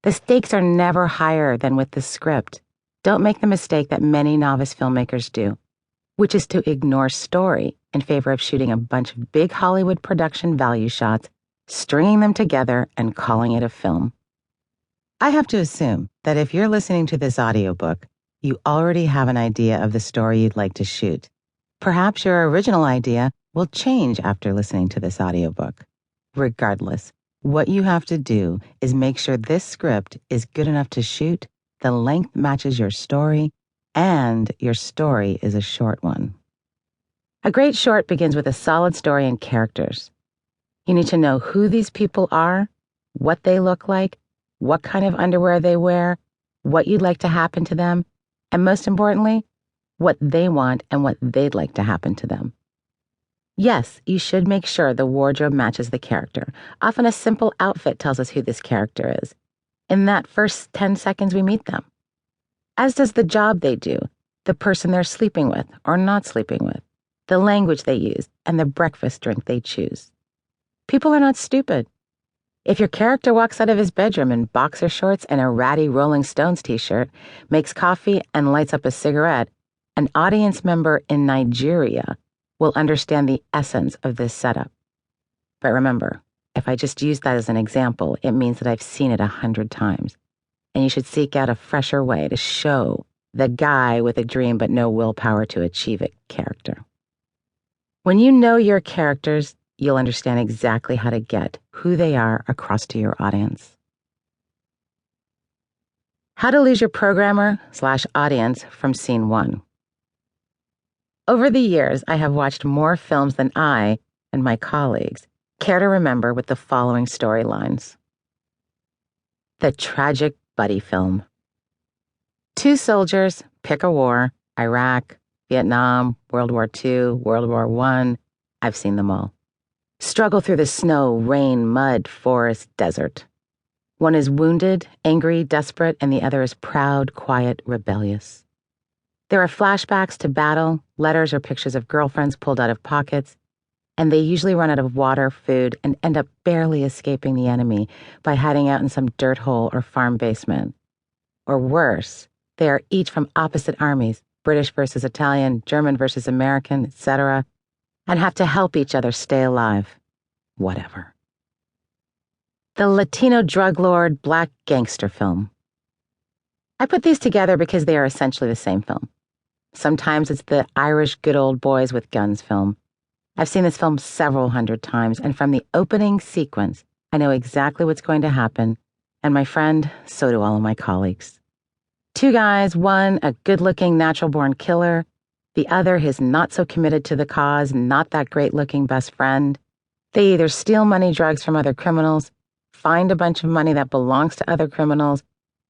The stakes are never higher than with the script. Don't make the mistake that many novice filmmakers do, which is to ignore story in favor of shooting a bunch of big Hollywood production value shots, stringing them together, and calling it a film. I have to assume that if you're listening to this audiobook, you already have an idea of the story you'd like to shoot. Perhaps your original idea will change after listening to this audiobook. Regardless, what you have to do is make sure this script is good enough to shoot, the length matches your story, and your story is a short one. A great short begins with a solid story and characters. You need to know who these people are, what they look like, what kind of underwear they wear, what you'd like to happen to them, and most importantly, what they want and what they'd like to happen to them. Yes, you should make sure the wardrobe matches the character. Often a simple outfit tells us who this character is. In that first 10 seconds we meet them. As does the job they do, the person they're sleeping with or not sleeping with, the language they use, and the breakfast drink they choose. People are not stupid. If your character walks out of his bedroom in boxer shorts and a ratty Rolling Stones t-shirt, makes coffee, and lights up a cigarette, an audience member in Nigeria will understand the essence of this setup. But remember, if I just use that as an example, it means that I've seen it 100 times. And you should seek out a fresher way to show the guy with a dream but no willpower to achieve it character. When you know your characters, you'll understand exactly how to get who they are across to your audience. How to lose your programmer/audience from scene 1. Over the years, I have watched more films than I and my colleagues care to remember with the following storylines. The tragic buddy film. 2 soldiers, pick a war, Iraq, Vietnam, World War II, World War I, I've seen them all. Struggle through the snow, rain, mud, forest, desert. One is wounded, angry, desperate, and the other is proud, quiet, rebellious. There are flashbacks to battle, letters or pictures of girlfriends pulled out of pockets, and they usually run out of water, food, and end up barely escaping the enemy by hiding out in some dirt hole or farm basement. Or worse, they are each from opposite armies, British versus Italian, German versus American, etc., and have to help each other stay alive. Whatever. The Latino drug lord black gangster film. I put these together because they are essentially the same film. Sometimes it's the Irish good old boys with guns film. I've seen this film several hundred times, and from the opening sequence, I know exactly what's going to happen, and my friend, so do all of my colleagues. 2 guys, one a good-looking natural-born killer, the other his not-so-committed to the cause, not that great-looking best friend. They either steal money, drugs from other criminals, find a bunch of money that belongs to other criminals,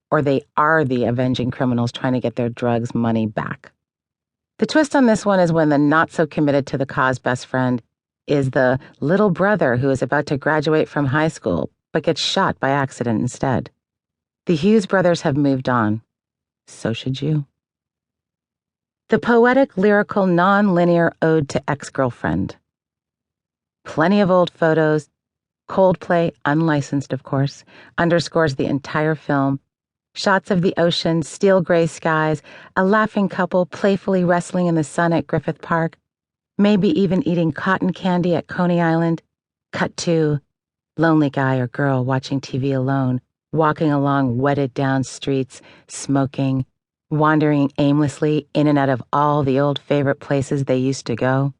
or they are the avenging criminals trying to get their drugs money back. The twist on this one is when the not-so-committed-to-the-cause best friend is the little brother who is about to graduate from high school but gets shot by accident instead. The Hughes brothers have moved on. So should you. The poetic, lyrical, non-linear ode to ex-girlfriend. Plenty of old photos. Coldplay, unlicensed of course, underscores the entire film. Shots of the ocean, steel gray skies, a laughing couple playfully wrestling in the sun at Griffith Park, maybe even eating cotton candy at Coney Island. Cut to lonely guy or girl watching TV alone, walking along wetted down streets, smoking, wandering aimlessly in and out of all the old favorite places they used to go.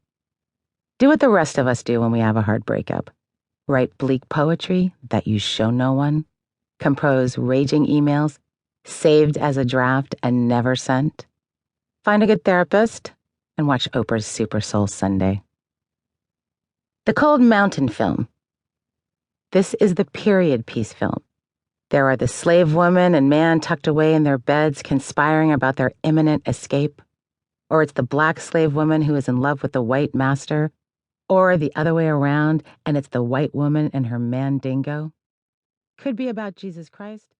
Do what the rest of us do when we have a hard breakup. Write bleak poetry that you show no one. Compose raging emails, saved as a draft and never sent. Find a good therapist and watch Oprah's Super Soul Sunday. The Cold Mountain film. This is the period piece film. There are the slave woman and man tucked away in their beds conspiring about their imminent escape. Or it's the black slave woman who is in love with the white master. Or the other way around, and it's the white woman and her man dingo. Could be about Jesus Christ.